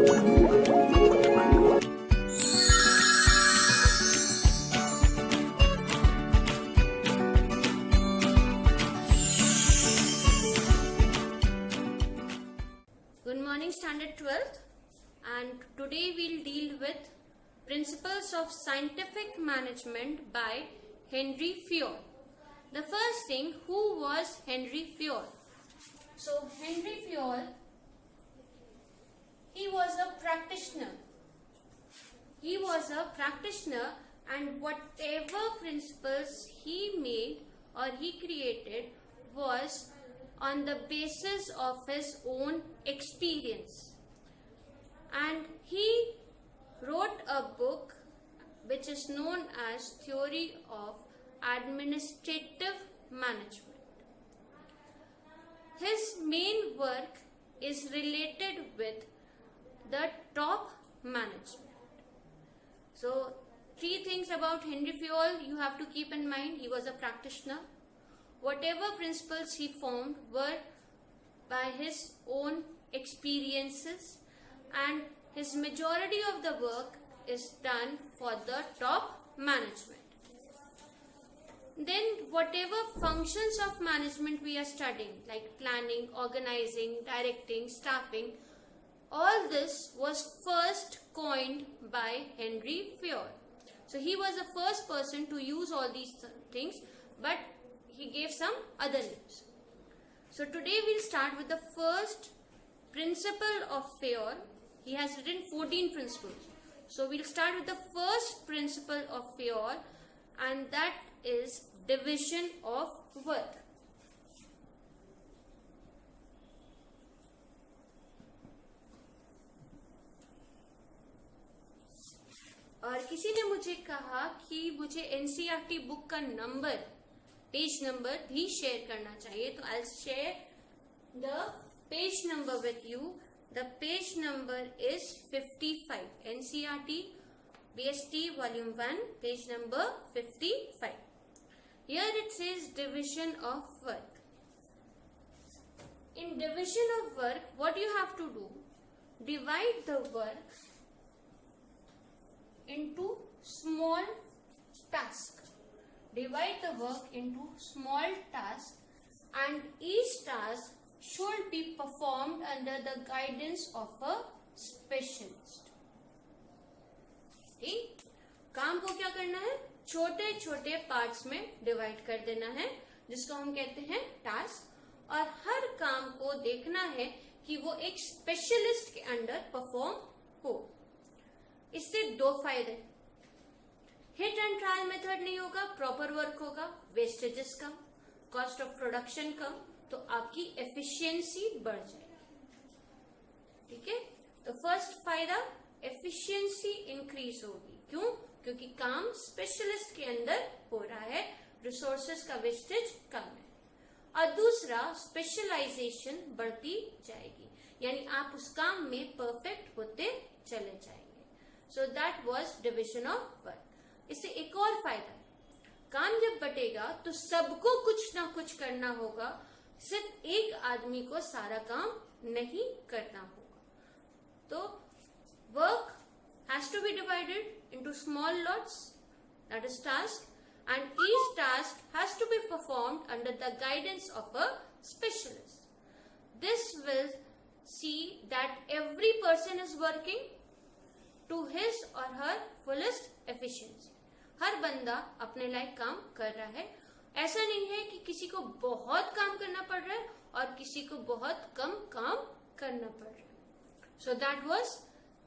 Good morning, Standard 12th, and today we'll deal with Principles of Scientific Management by Henry Fayol. The first thing, who was Henry Fayol? So, Henry Fayol, he was a practitioner. And whatever principles he made or he created was on the basis of his own experience. And he wrote a book which is known as Theory of Administrative Management. His main work is related with the top management. So, 3 things about Henry Fayol you have to keep in mind. He was a practitioner. Whatever principles he formed were by his own experiences, and his majority of the work is done for the top management. Then whatever functions of management we are studying, like planning, organizing, directing, staffing, all this was first coined by Henry Fayol. So he was the first person to use all these things, but he gave some other names. So today we'll start with the first principle of Fayol. He has written 14 principles. So we'll start with the first principle of Fayol, and that is division of work. और किसी ने मुझे कहा कि मुझे NCERT book का number, page number भी share करना चाहिए, तो I'll share the page number with you. The page number is 55. NCERT BST Volume 1, page number 55. Here it says division of work. In division of work, what you have to do? Divide the work into small tasks. Divide the work into small tasks, and each task should be performed under the guidance of a specialist. ठीक, काम को क्या करना है? छोटे छोटे parts में divide कर देना है, जिसको हम कहते हैं टास्क, और हर काम को देखना है कि वो एक स्पेशलिस्ट के अंडर परफॉर्म हो। इससे 2 फायदे, हिट एंड ट्रायल मेथड नहीं होगा, प्रॉपर वर्क होगा, वेस्टेजेस कम, कॉस्ट ऑफ प्रोडक्शन कम, तो आपकी एफिशिएंसी बढ़ जाएगी। ठीक है, तो फर्स्ट फायदा, एफिशिएंसी इंक्रीज होगी। क्यों? क्योंकि काम स्पेशलिस्ट के अंदर हो रहा है, रिसोर्सेज का वेस्टेज कम है। और दूसरा, स्पेशलाइजेशन बढ़ती जाएगी, यानी आप उस काम में परफेक्ट होते चले जाएंगे। So that was division of work. इससे एक और फायदा है, काम जब बटेगा तो सबको कुछ ना कुछ करना होगा, सिर्फ एक आदमी को सारा काम नहीं करना होगा। तो work has to be divided into small lots, that is task, and each task has to be performed under the guidance of a specialist. This will see that every person is working to his or her fullest efficiency. हर बंदा अपने लायक काम कर रहा है। ऐसा नहीं है कि किसी को बहुत काम करना पड़ रहा है और किसी को बहुत कम काम करना पड़ रहा है। So that was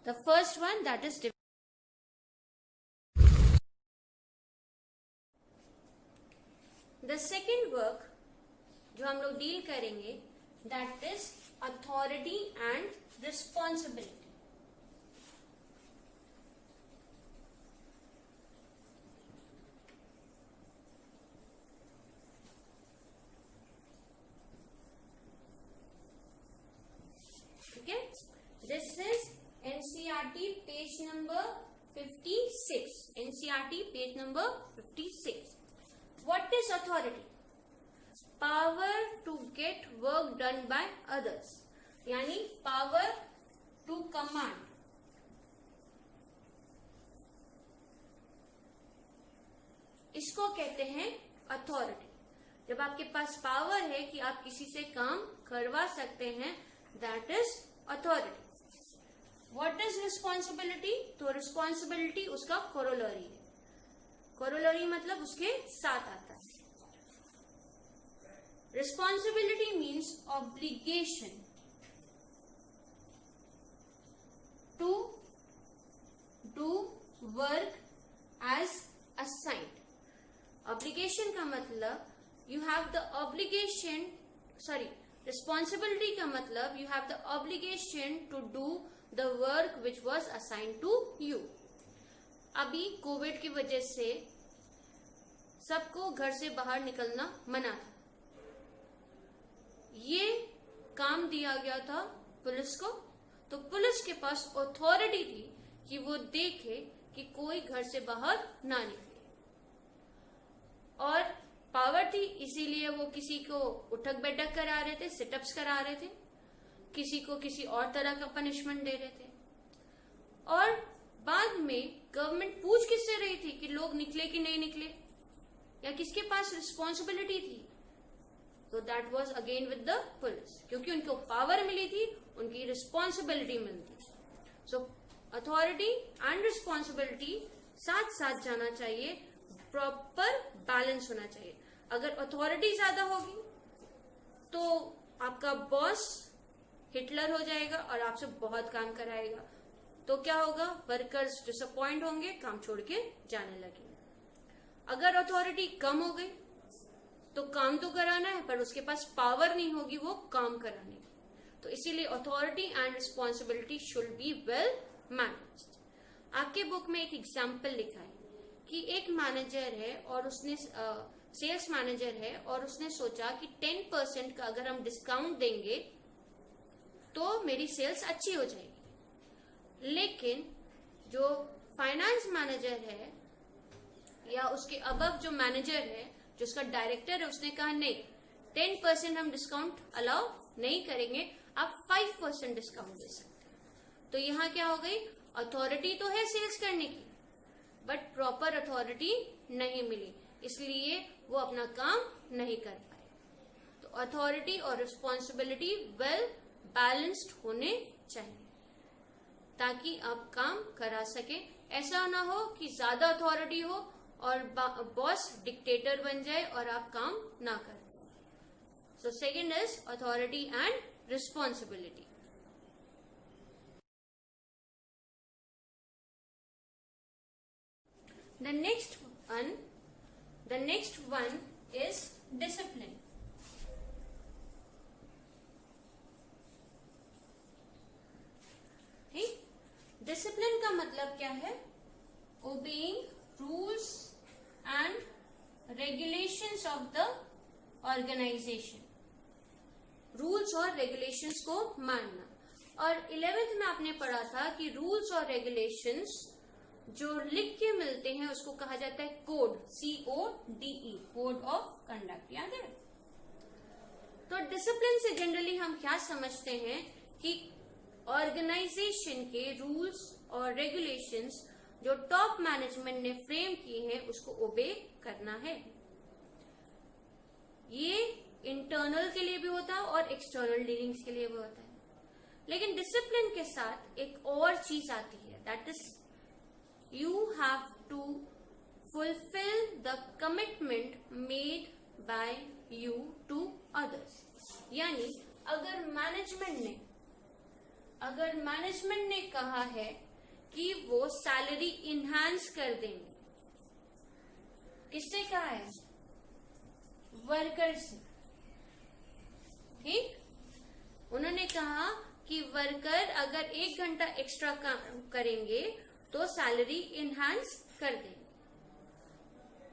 the first one, that is division. The second work जो हम लोग डील करेंगे, that is authority and responsibility. ठीक है, this is NCERT page number 56. NCERT page number 56. What is authority? Power to get work done by others, यानी power to command, इसको कहते हैं अथॉरिटी। जब आपके पास पावर है कि आप किसी से काम करवा सकते हैं, that is authority. What is responsibility? तो रिस्पॉन्सिबिलिटी उसका कोरोलरी है। कोरोलरी मतलब उसके साथ आता है। Responsibility means obligation to do work as assigned. Obligation का मतलब you have the obligation, responsibility का मतलब you have the obligation to do the work which was assigned to you. अभी कोविड की वजह से सबको घर से बाहर निकलना मना था। ये काम दिया गया था पुलिस को, तो पुलिस के पास अथॉरिटी थी कि वो देखे कि कोई घर से बाहर ना निकले, और पावर थी इसीलिए वो किसी को उठक बैठक करा रहे थे, सिटअप्स करा रहे थे, किसी को किसी और तरह का पनिशमेंट दे रहे थे। और बाद में गवर्नमेंट पूछ किससे रही थी कि लोग निकले कि नहीं निकले, या किसके पास रिस्पॉन्सिबिलिटी थी? तो that was again with the police, क्योंकि उनको पावर मिली थी, उनकी रिस्पॉन्सिबिलिटी मिलती। सो अथॉरिटी एंड रिस्पॉन्सिबिलिटी साथ साथ जाना चाहिए, प्रॉपर बैलेंस होना चाहिए। अगर अथॉरिटी ज्यादा होगी तो आपका बॉस हिटलर हो जाएगा और आपसे बहुत काम कराएगा, तो क्या होगा? वर्कर्स डिसअपॉइंट होंगे, काम छोड़ के जाने लगेंगे। अगर अथॉरिटी कम हो गई तो काम तो कराना है, पर उसके पास पावर नहीं होगी वो काम कराने की। तो इसीलिए authority and responsibility should be well managed. आपके बुक में एक एग्जाम्पल लिखा है कि एक मैनेजर है और उसने सेल्स मैनेजर है और उसने सोचा कि 10% का अगर हम डिस्काउंट देंगे तो मेरी सेल्स अच्छी हो जाएगी। लेकिन जो फाइनेंस मैनेजर है या उसके अबव जो मैनेजर है, जो उसका डायरेक्टर है, उसने कहा नहीं, 10% हम डिस्काउंट अलाउ नहीं करेंगे, आप 5% डिस्काउंट दे सकते हैं। तो यहाँ क्या हो गई? अथॉरिटी तो है सेल्स करने की, बट प्रॉपर अथॉरिटी नहीं मिली, इसलिए वो अपना काम नहीं कर पाए। तो अथॉरिटी और रिस्पॉन्सिबिलिटी वेल बैलेंस्ड होने चाहिए ताकि आप काम करा सके। ऐसा ना हो कि ज्यादा अथॉरिटी हो और बॉस डिक्टेटर बन जाए और आप काम ना करें। So second is authority and responsibility. The next one is discipline. ठीक, डिसिप्लिन का मतलब क्या है? Obeying rules and regulations of the organization. Rules और रेगुलेशंस को मानना। और 11th में आपने पढ़ा था कि रूल्स और रेगुलेशंस जो लिख के मिलते हैं उसको कहा जाता है code, CODE, code of conduct. याद है? तो डिसिप्लिन से जनरली हम क्या समझते हैं कि ऑर्गेनाइजेशन के रूल्स और रेगुलेशंस जो टॉप मैनेजमेंट ने फ्रेम किए हैं उसको ओबे करना है। ये इंटरनल के लिए भी होता है और एक्सटर्नल डीलिंग्स के लिए भी होता है। लेकिन डिसिप्लिन के साथ एक और चीज आती है, that is you have to fulfill the commitment made by you to others. यानी अगर मैनेजमेंट ने कहा है कि वो सैलरी इनहांस कर देंगे, किससे कहा है? वर्कर से। ठीक, उन्होंने कहा कि वर्कर अगर 1 घंटा एक्स्ट्रा काम करेंगे तो सैलरी इनहांस कर देंगे।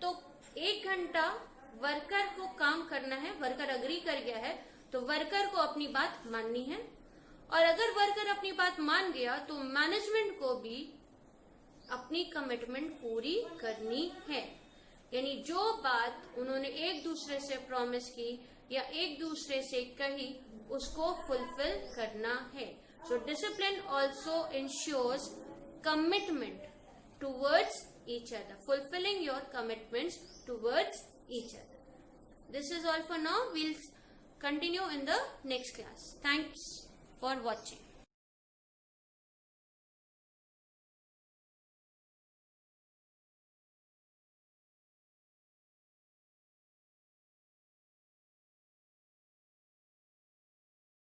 तो 1 घंटा वर्कर को काम करना है, वर्कर अग्री कर गया है तो वर्कर को अपनी बात माननी है, और अगर वर्कर अपनी बात मान गया तो मैनेजमेंट को भी अपनी कमिटमेंट पूरी करनी है। यानी जो बात उन्होंने एक दूसरे से प्रॉमिस की या एक दूसरे से कही उसको फुलफिल करना है। So discipline also ensures commitment towards each other, fulfilling your commitments towards each other. This is all for now. We'll continue in the next class. Thanks for watching.